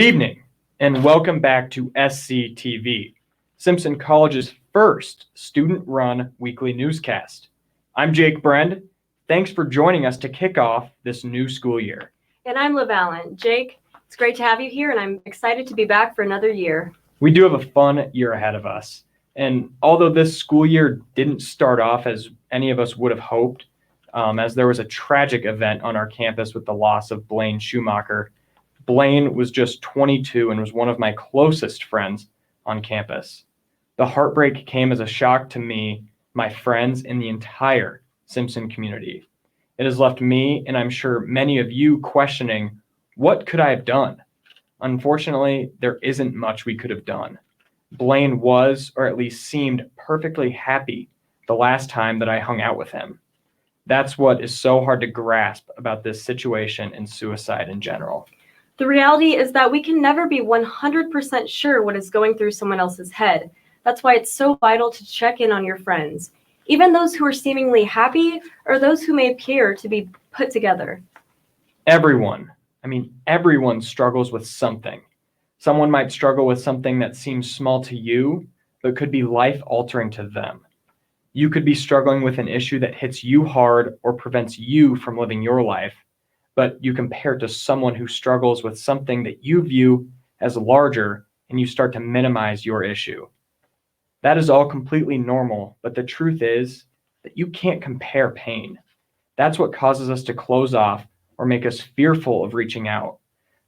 Good evening, and welcome back to SCTV, Simpson College's first student-run weekly newscast. I'm Jake Brend. Thanks for joining us to kick off this new school year. And I'm Liv Allen. Jake, it's great to have you here, and I'm excited to be back for another year. We do have a fun year ahead of us, and although this school year didn't start off as any of us would have hoped, as there was a tragic event on our campus with the loss of Blaine Schumacher. Blaine was just 22 and was one of my closest friends on campus. The heartbreak came as a shock to me, my friends, and the entire Simpson community. It has left me, and I'm sure many of you, questioning, what could I have done? Unfortunately, there isn't much we could have done. Blaine was, or at least seemed, perfectly happy the last time that I hung out with him. That's what is so hard to grasp about this situation and suicide in general. The reality is that we can never be 100% sure what is going through someone else's head. That's why it's so vital to check in on your friends, even those who are seemingly happy or those who may appear to be put together. Everyone struggles with something. Someone might struggle with something that seems small to you, but could be life-altering to them. You could be struggling with an issue that hits you hard or prevents you from living your life, but you compare it to someone who struggles with something that you view as larger, and you start to minimize your issue. That is all completely normal, but the truth is that you can't compare pain. That's what causes us to close off or make us fearful of reaching out.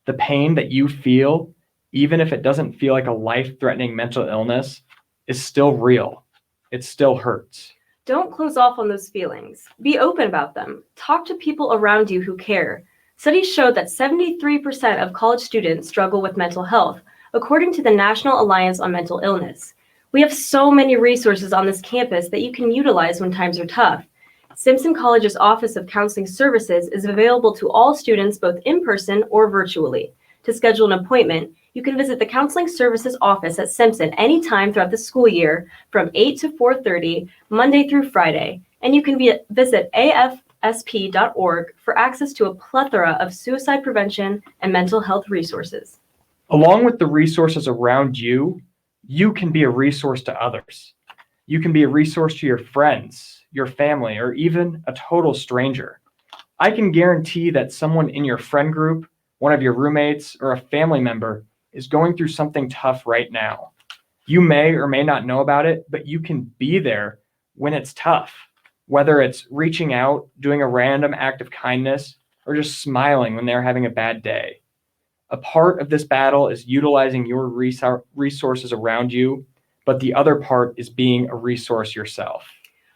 The pain that you feel, even if it doesn't feel like a life-threatening mental illness, is still real. It still hurts. Don't close off on those feelings. Be open about them. Talk to people around you who care. Studies showed that 73% of college students struggle with mental health, according to the National Alliance on Mental Illness. We have so many resources on this campus that you can utilize when times are tough. Simpson College's Office of Counseling Services is available to all students both in person or virtually. To schedule an appointment, you can visit the Counseling Services Office at Simpson anytime throughout the school year from 8 to 4:30, Monday through Friday. And you can visit afsp.org for access to a plethora of suicide prevention and mental health resources. Along with the resources around you, you can be a resource to others. You can be a resource to your friends, your family, or even a total stranger. I can guarantee that someone in your friend group, one of your roommates, or a family member is going through something tough right now. You may or may not know about it, but you can be there when it's tough, whether it's reaching out, doing a random act of kindness, or just smiling when they're having a bad day. A part of this battle is utilizing your resources around you, but the other part is being a resource yourself.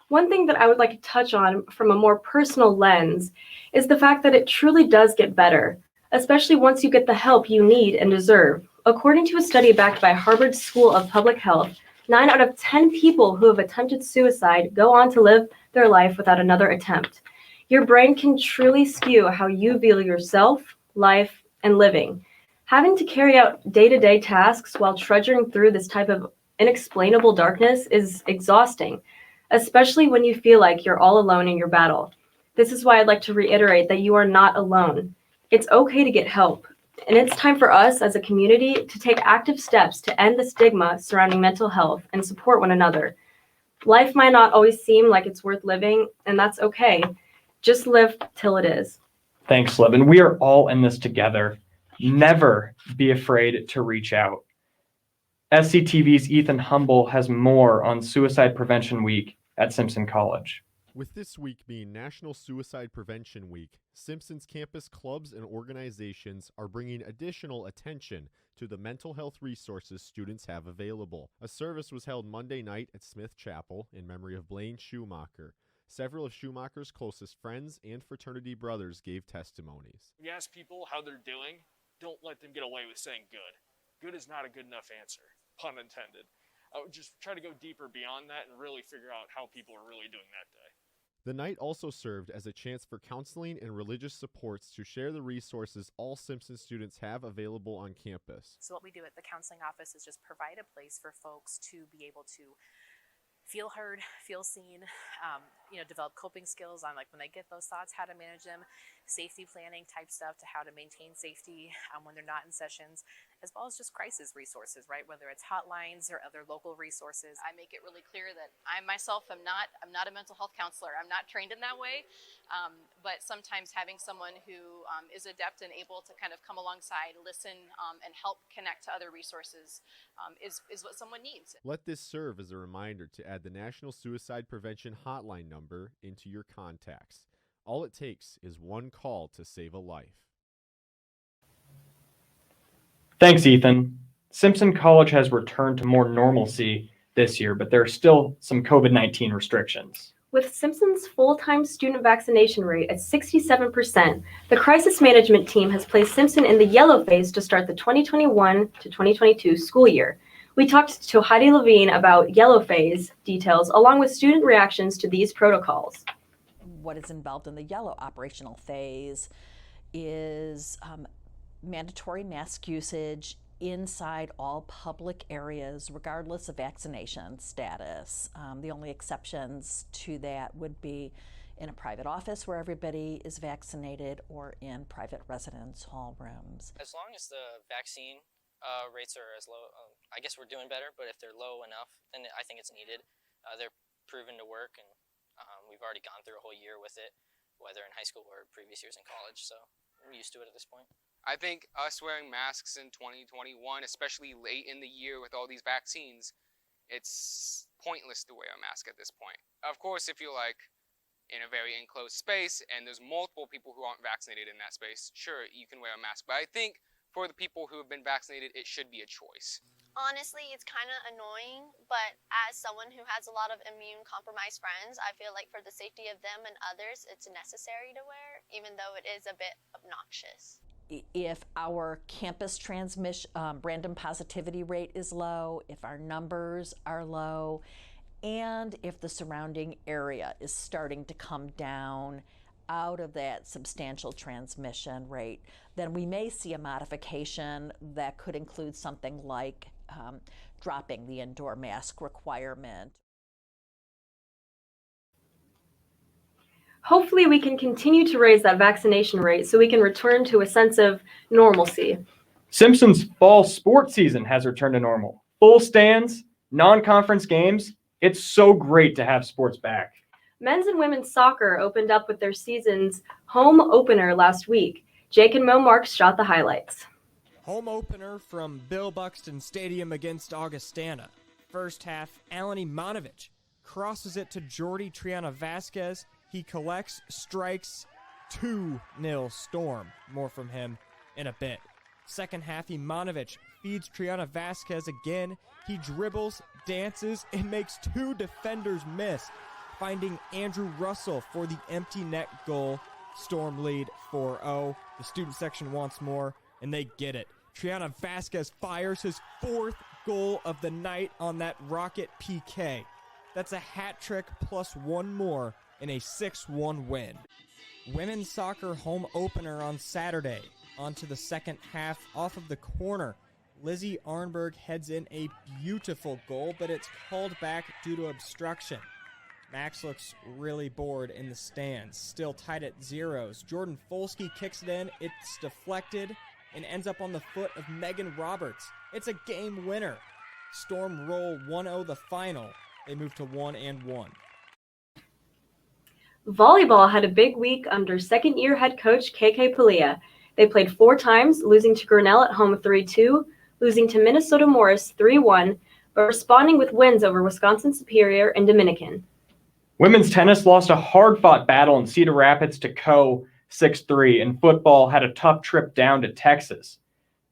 One thing that I would like to touch on from a more personal lens is the fact that it truly does get better, especially once you get the help you need and deserve. According to a study backed by Harvard School of Public Health, 9 out of 10 people who have attempted suicide go on to live their life without another attempt. Your brain can truly skew how you view yourself, life, and living. Having to carry out day-to-day tasks while trudging through this type of inexplainable darkness is exhausting, especially when you feel like you're all alone in your battle. This is why I'd like to reiterate that you are not alone. It's okay to get help, and it's time for us as a community to take active steps to end the stigma surrounding mental health and support one another. Life might not always seem like it's worth living, and that's okay. Just live till it is. Thanks, Liv. And we are all in this together. Never be afraid to reach out. SCTV's Ethan Humble has more on Suicide Prevention Week at Simpson College. With this week being National Suicide Prevention Week, Simpson's campus clubs and organizations are bringing additional attention to the mental health resources students have available. A service was held Monday night at Smith Chapel in memory of Blaine Schumacher. Several of Schumacher's closest friends and fraternity brothers gave testimonies. If you ask people how they're doing, don't let them get away with saying good. Good is not a good enough answer, pun intended. I would just try to go deeper beyond that and really figure out how people are really doing that day. The night also served as a chance for counseling and religious supports to share the resources all Simpson students have available on campus. So what we do at the counseling office is just provide a place for folks to be able to feel heard, feel seen, develop coping skills on like when they get those thoughts, how to manage them, safety planning type stuff to how to maintain safety when they're not in sessions, as well as just crisis resources, right? Whether it's hotlines or other local resources. I make it really clear that I myself am not a mental health counselor. I'm not trained in that way, but sometimes having someone who is adept and able to kind of come alongside, listen, and help connect to other resources is what someone needs. Let this serve as a reminder to add the National Suicide Prevention Hotline number into your contacts. All it takes is one call to save a life. Thanks, Ethan. Simpson College has returned to more normalcy this year, but there are still some COVID-19 restrictions. With Simpson's full-time student vaccination rate at 67%, the crisis management team has placed Simpson in the yellow phase to start the 2021 to 2022 school year. We talked to Heidi Levine about yellow phase details along with student reactions to these protocols. What is involved in the yellow operational phase is mandatory mask usage inside all public areas, regardless of vaccination status. The only exceptions to that would be in a private office where everybody is vaccinated or in private residence hall rooms. As long as the vaccine rates are as low, I guess we're doing better, but if they're low enough, then I think it's needed. They're proven to work, and we've already gone through a whole year with it, whether in high school or previous years in college, so I'm used to it at this point. I think us wearing masks in 2021, especially late in the year with all these vaccines, it's pointless to wear a mask at this point. Of course, if you're like in a very enclosed space and there's multiple people who aren't vaccinated in that space, sure, you can wear a mask. But I think for the people who have been vaccinated, it should be a choice. Honestly, it's kind of annoying, but as someone who has a lot of immune-compromised friends, I feel like for the safety of them and others, it's necessary to wear, even though it is a bit obnoxious. If our campus transmission random positivity rate is low, if our numbers are low, and if the surrounding area is starting to come down out of that substantial transmission rate, then we may see a modification that could include something like dropping the indoor mask requirement. Hopefully we can continue to raise that vaccination rate so we can return to a sense of normalcy. Simpson's fall sports season has returned to normal. Full stands, non-conference games. It's so great to have sports back. Men's and women's soccer opened up with their season's home opener last week. Jake and Mo Marks shot the highlights. Home opener from Bill Buxton Stadium against Augustana. First half, Alan Imonovich crosses it to Jordy Triana Vasquez. He collects, strikes, 2-0 Storm. More from him in a bit. Second half, Imonovich feeds Triana Vasquez again. He dribbles, dances, and makes 2 defenders miss, finding Andrew Russell for the empty net goal. Storm lead 4-0. The student section wants more, and they get it. Triana Vasquez fires his 4th goal of the night on that rocket PK. That's a hat trick plus 1 more in a 6-1 win. Women's soccer home opener on Saturday. Onto the second half off of the corner. Lizzie Arnberg heads in a beautiful goal, but it's called back due to obstruction. Max looks really bored in the stands, still tied at 0s. Jordan Folsky kicks it in, it's deflected, and ends up on the foot of Megan Roberts. It's a game winner. Storm roll 1-0 the final. They move to 1-1. Volleyball had a big week under second-year head coach KK Palia. They played 4 times, losing to Grinnell at home 3-2, losing to Minnesota Morris 3-1, but responding with wins over Wisconsin Superior and Dominican. Women's tennis lost a hard-fought battle in Cedar Rapids to Co. 6-3, and football had a tough trip down to Texas.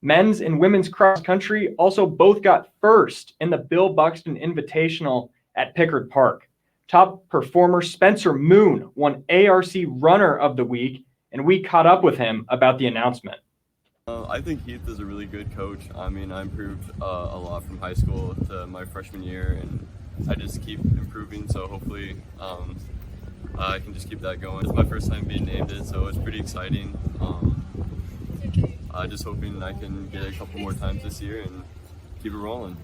Men's and women's cross country also both got first in the Bill Buxton Invitational at Pickard Park. Top performer Spencer Moon won ARC Runner of the Week, and we caught up with him about the announcement. I think Heath is a really good coach. I mean, I improved a lot from high school to my freshman year, and I just keep improving, so hopefully I can just keep that going. It's my first time being named it, so it's pretty exciting. Just hoping I can get it a couple more times this year and keep it rolling.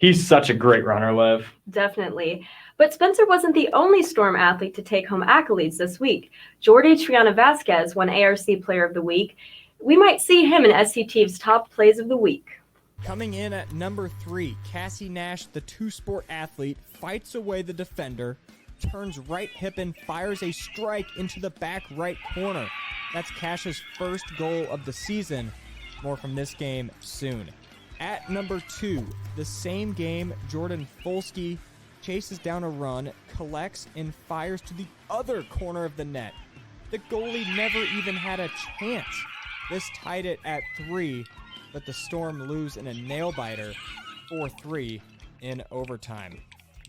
He's such a great runner, Liv. Definitely. But Spencer wasn't the only Storm athlete to take home accolades this week. Jordi Triana Vasquez won ARC Player of the Week. We might see him in SCTV's top plays of the week. Coming in at number 3, Cassie Nash, the two-sport athlete, fights away the defender, turns right hip and fires a strike into the back right corner. That's Cash's first goal of the season. More from this game soon. At number 2, the same game, Jordan Folsky chases down a run, collects, and fires to the other corner of the net. The goalie never even had a chance. This tied it at 3, but the Storm lose in a nail-biter 4-3 in overtime.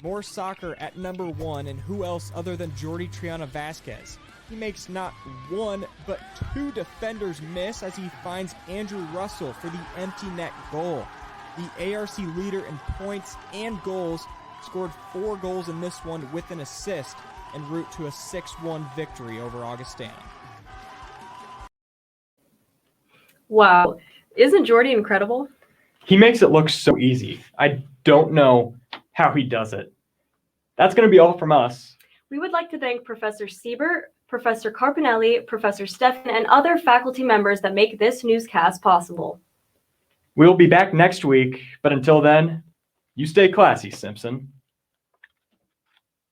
More soccer at number 1, and who else other than Jordi Triana Vasquez? He makes not one, but 2 defenders miss as he finds Andrew Russell for the empty net goal. The ARC leader in points and goals scored 4 goals in this one with an assist en route to a 6-1 victory over Augustana. Wow. Isn't Jordi incredible? He makes it look so easy. I don't know how he does it. That's going to be all from us. We would like to thank Professor Siebert, Professor Carpinelli, Professor Steffen, and other faculty members that make this newscast possible. We'll be back next week, but until then, you stay classy, Simpson.